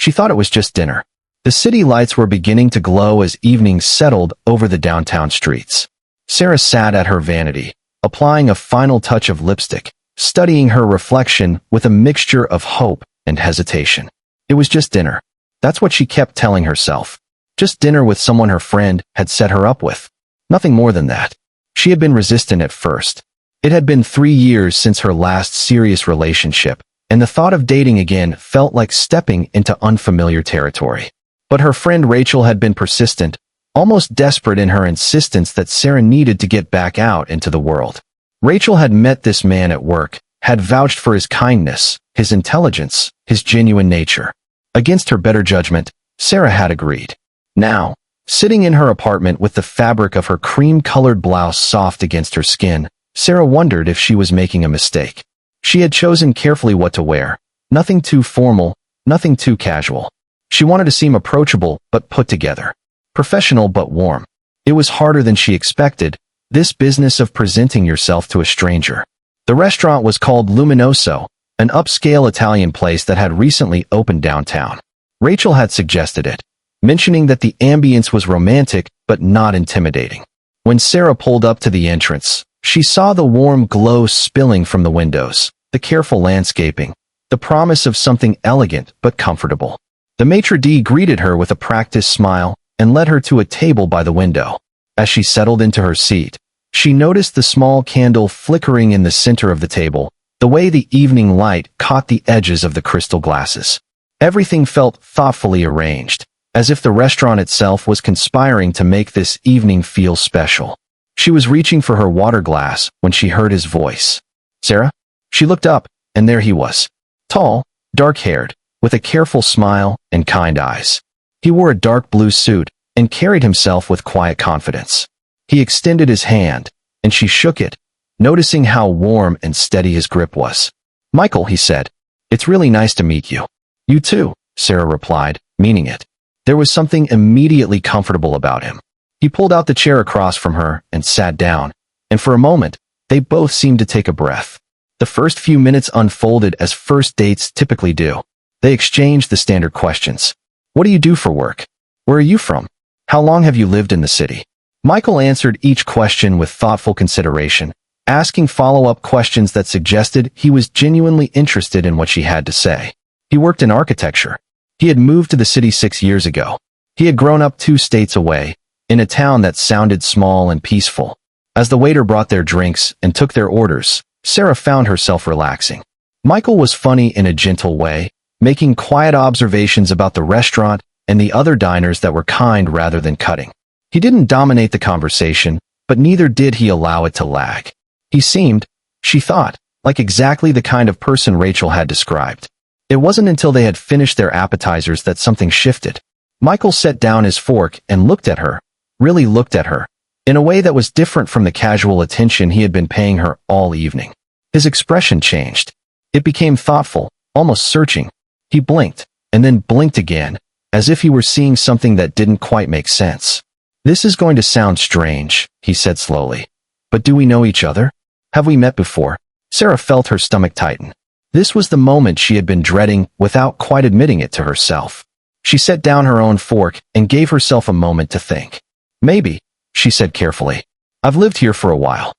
She thought it was just dinner. The city lights were beginning to glow as evening settled over the downtown streets. Sarah sat at her vanity, applying a final touch of lipstick, studying her reflection with a mixture of hope and hesitation. It was just dinner. That's what she kept telling herself. Just dinner with someone her friend had set her up with. Nothing more than that. She had been resistant at first. It had been 3 years since her last serious relationship, and the thought of dating again felt like stepping into unfamiliar territory. But her friend Rachel had been persistent, almost desperate in her insistence that Sarah needed to get back out into the world. Rachel had met this man at work, had vouched for his kindness, his intelligence, his genuine nature. Against her better judgment, Sarah had agreed. Now, sitting in her apartment with the fabric of her cream-colored blouse soft against her skin, Sarah wondered if she was making a mistake. She had chosen carefully what to wear. Nothing too formal, nothing too casual. She wanted to seem approachable but put together. Professional but warm. It was harder than she expected, this business of presenting yourself to a stranger. The restaurant was called Luminoso, an upscale Italian place that had recently opened downtown. Rachel had suggested it, mentioning that the ambience was romantic but not intimidating. When Sarah pulled up to the entrance, she saw the warm glow spilling from the windows, the careful landscaping, the promise of something elegant but comfortable. The maitre d' greeted her with a practiced smile and led her to a table by the window. As she settled into her seat, she noticed the small candle flickering in the center of the table, the way the evening light caught the edges of the crystal glasses. Everything felt thoughtfully arranged, as if the restaurant itself was conspiring to make this evening feel special. She was reaching for her water glass when she heard his voice. "Sarah?" She looked up, and there he was. Tall, dark-haired, with a careful smile and kind eyes. He wore a dark blue suit and carried himself with quiet confidence. He extended his hand, and she shook it, noticing how warm and steady his grip was. "Michael," he said, "it's really nice to meet you." "You too," Sarah replied, meaning it. There was something immediately comfortable about him. He pulled out the chair across from her and sat down, and for a moment, they both seemed to take a breath. The first few minutes unfolded as first dates typically do. They exchanged the standard questions. "What do you do for work? Where are you from? How long have you lived in the city?" Michael answered each question with thoughtful consideration, asking follow-up questions that suggested he was genuinely interested in what she had to say. He worked in architecture. He had moved to the city 6 years ago. He had grown up 2 states away, in a town that sounded small and peaceful. As the waiter brought their drinks and took their orders, Sarah found herself relaxing. Michael was funny in a gentle way, making quiet observations about the restaurant and the other diners that were kind rather than cutting. He didn't dominate the conversation, but neither did he allow it to lag. He seemed, she thought, like exactly the kind of person Rachel had described. It wasn't until they had finished their appetizers that something shifted. Michael set down his fork and looked at her, really looked at her, in a way that was different from the casual attention he had been paying her all evening. His expression changed. It became thoughtful, almost searching. He blinked, and then blinked again, as if he were seeing something that didn't quite make sense. "This is going to sound strange," he said slowly. "But do we know each other? Have we met before?" Sarah felt her stomach tighten. This was the moment she had been dreading without quite admitting it to herself. She set down her own fork and gave herself a moment to think. "Maybe," she said carefully. "I've lived here for a while."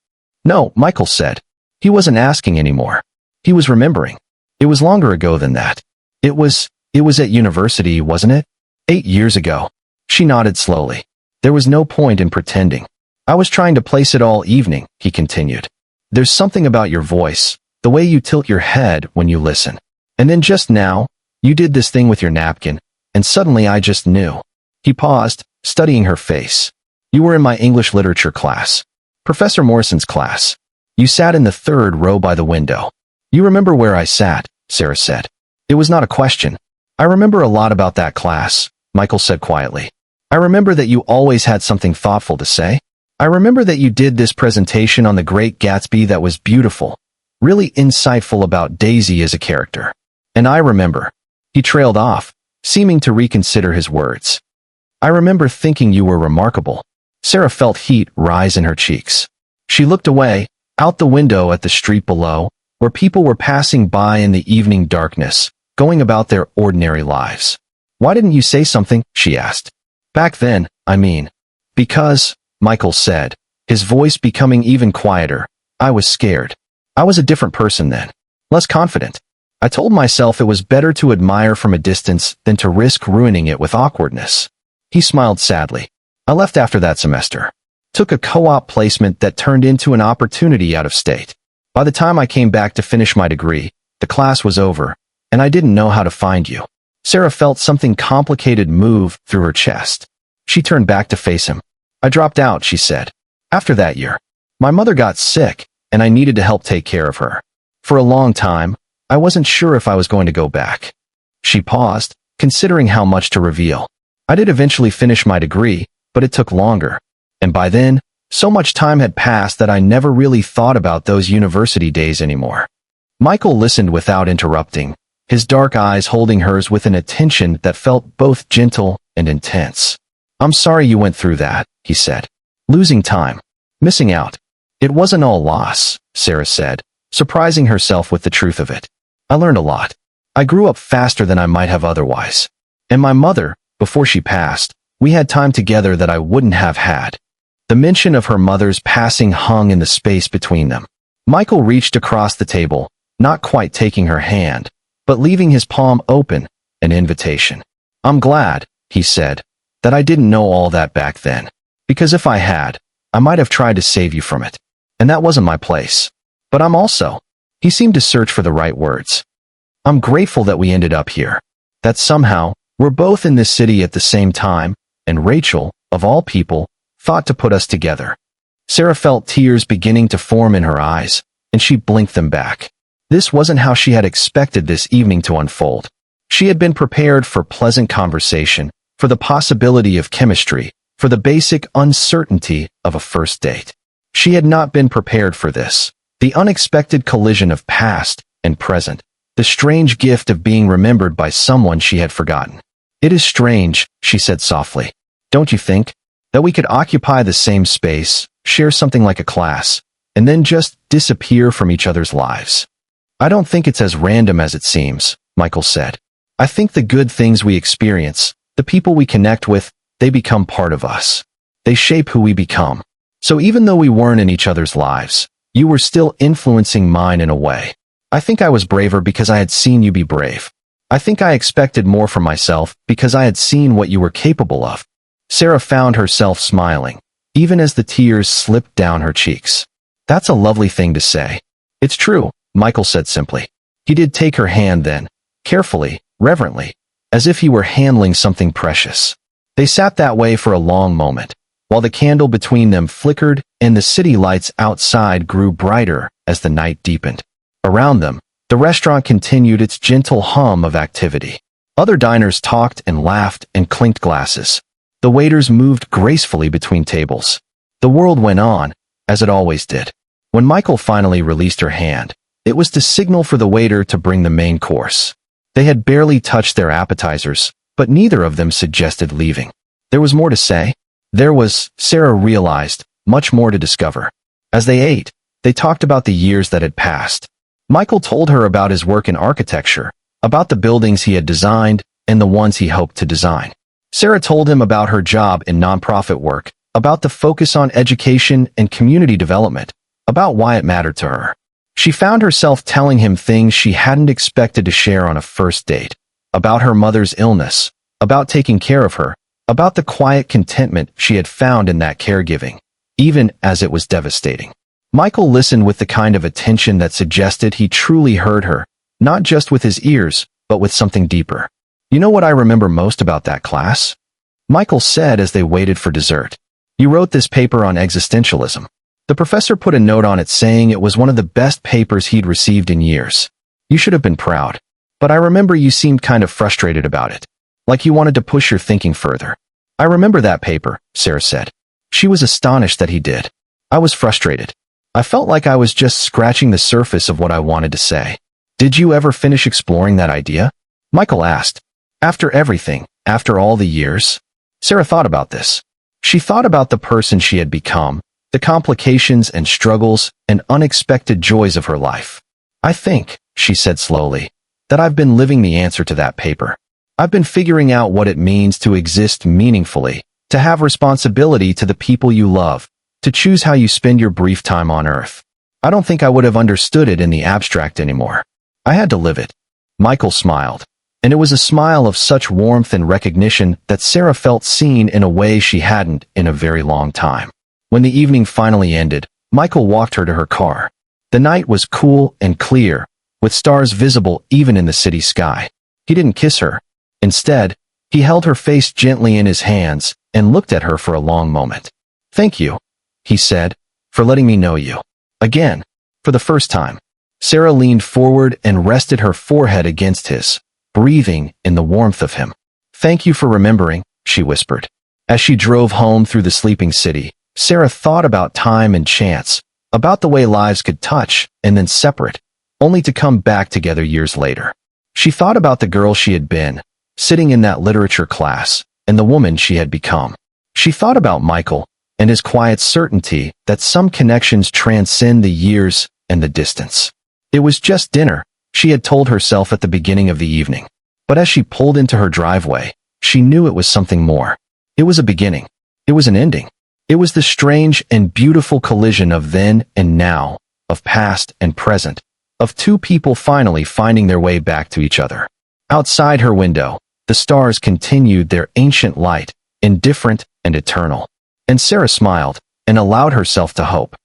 "No," Michael said. He wasn't asking anymore. He was remembering. It was longer ago than that. It was at university, wasn't it? 8 years ago. She nodded slowly. There was no point in pretending. "I was trying to place it all evening," he continued. "There's something about your voice, the way you tilt your head when you listen. And then just now, you did this thing with your napkin, and suddenly I just knew." He paused, studying her face. "You were in my English literature class. Professor Morrison's class. You sat in the 3rd row by the window." "You remember where I sat," Sarah said. It was not a question. "I remember a lot about that class," Michael said quietly. "I remember that you always had something thoughtful to say. I remember that you did this presentation on The Great Gatsby that was beautiful, really insightful about Daisy as a character. And I remember." He trailed off, seeming to reconsider his words. "I remember thinking you were remarkable." Sarah felt heat rise in her cheeks. She looked away, out the window at the street below, where people were passing by in the evening darkness, going about their ordinary lives. Why didn't you say something? She asked. Back then, I mean. Because, Michael said, his voice becoming even quieter, I was scared. I was a different person then. Less confident. I told myself it was better to admire from a distance than to risk ruining it with awkwardness. He smiled sadly. I left after that semester. Took a co-op placement that turned into an opportunity out of state. By the time I came back to finish my degree, the class was over, and I didn't know how to find you. Sarah felt something complicated move through her chest. She turned back to face him. I dropped out, she said. After that year, my mother got sick, and I needed to help take care of her. For a long time, I wasn't sure if I was going to go back. She paused, considering how much to reveal. I did eventually finish my degree, but it took longer. And by then, so much time had passed that I never really thought about those university days anymore. Michael listened without interrupting, his dark eyes holding hers with an attention that felt both gentle and intense. I'm sorry you went through that, he said. Losing time. Missing out. It wasn't all loss, Sarah said, surprising herself with the truth of it. I learned a lot. I grew up faster than I might have otherwise. And my mother, before she passed, we had time together that I wouldn't have had. The mention of her mother's passing hung in the space between them. Michael reached across the table, not quite taking her hand, but leaving his palm open, an invitation. I'm glad, he said, that I didn't know all that back then. Because if I had, I might have tried to save you from it. And that wasn't my place. But I'm also. He seemed to search for the right words. I'm grateful that we ended up here. That somehow, we're both in this city at the same time, and Rachel, of all people, thought to put us together. Sarah felt tears beginning to form in her eyes, and she blinked them back. This wasn't how she had expected this evening to unfold. She had been prepared for pleasant conversation, for the possibility of chemistry, for the basic uncertainty of a first date. She had not been prepared for this, the unexpected collision of past and present, the strange gift of being remembered by someone she had forgotten. It is strange, she said softly. Don't you think? That we could occupy the same space, share something like a class, and then just disappear from each other's lives. I don't think it's as random as it seems, Michael said. I think the good things we experience, the people we connect with, they become part of us. They shape who we become. So even though we weren't in each other's lives, you were still influencing mine in a way. I think I was braver because I had seen you be brave. I think I expected more from myself because I had seen what you were capable of. Sarah found herself smiling, even as the tears slipped down her cheeks. That's a lovely thing to say. It's true, Michael said simply. He did take her hand then, carefully, reverently, as if he were handling something precious. They sat that way for a long moment, while the candle between them flickered and the city lights outside grew brighter as the night deepened. Around them, the restaurant continued its gentle hum of activity. Other diners talked and laughed and clinked glasses. The waiters moved gracefully between tables. The world went on, as it always did. When Michael finally released her hand, it was to signal for the waiter to bring the main course. They had barely touched their appetizers, but neither of them suggested leaving. There was more to say. There was, Sarah realized, much more to discover. As they ate, they talked about the years that had passed. Michael told her about his work in architecture, about the buildings he had designed, and the ones he hoped to design. Sarah told him about her job in nonprofit work, about the focus on education and community development, about why it mattered to her. She found herself telling him things she hadn't expected to share on a first date, about her mother's illness, about taking care of her, about the quiet contentment she had found in that caregiving, even as it was devastating. Michael listened with the kind of attention that suggested he truly heard her, not just with his ears, but with something deeper. You know what I remember most about that class? Michael said as they waited for dessert. You wrote this paper on existentialism. The professor put a note on it saying it was one of the best papers he'd received in years. You should have been proud. But I remember you seemed kind of frustrated about it. Like you wanted to push your thinking further. I remember that paper, Sarah said. She was astonished that he did. I was frustrated. I felt like I was just scratching the surface of what I wanted to say. Did you ever finish exploring that idea? Michael asked. After everything, after all the years? Sarah thought about this. She thought about the person she had become, the complications and struggles and unexpected joys of her life. I think, she said slowly, that I've been living the answer to that paper. I've been figuring out what it means to exist meaningfully, to have responsibility to the people you love, to choose how you spend your brief time on Earth. I don't think I would have understood it in the abstract anymore. I had to live it. Michael smiled, and it was a smile of such warmth and recognition that Sarah felt seen in a way she hadn't in a very long time. When the evening finally ended, Michael walked her to her car. The night was cool and clear, with stars visible even in the city sky. He didn't kiss her. Instead, he held her face gently in his hands and looked at her for a long moment. "Thank you," he said, "for letting me know you. Again, for the first time." Sarah leaned forward and rested her forehead against his, breathing in the warmth of him. "Thank you for remembering," she whispered. As she drove home through the sleeping city, Sarah thought about time and chance, about the way lives could touch and then separate, only to come back together years later. She thought about the girl she had been, sitting in that literature class, and the woman she had become. She thought about Michael and his quiet certainty that some connections transcend the years and the distance. It was just dinner, she had told herself at the beginning of the evening. But as she pulled into her driveway, she knew it was something more. It was a beginning. It was an ending. It was the strange and beautiful collision of then and now, of past and present, of two people finally finding their way back to each other. Outside her window, the stars continued their ancient light, indifferent and eternal. And Sarah smiled and allowed herself to hope.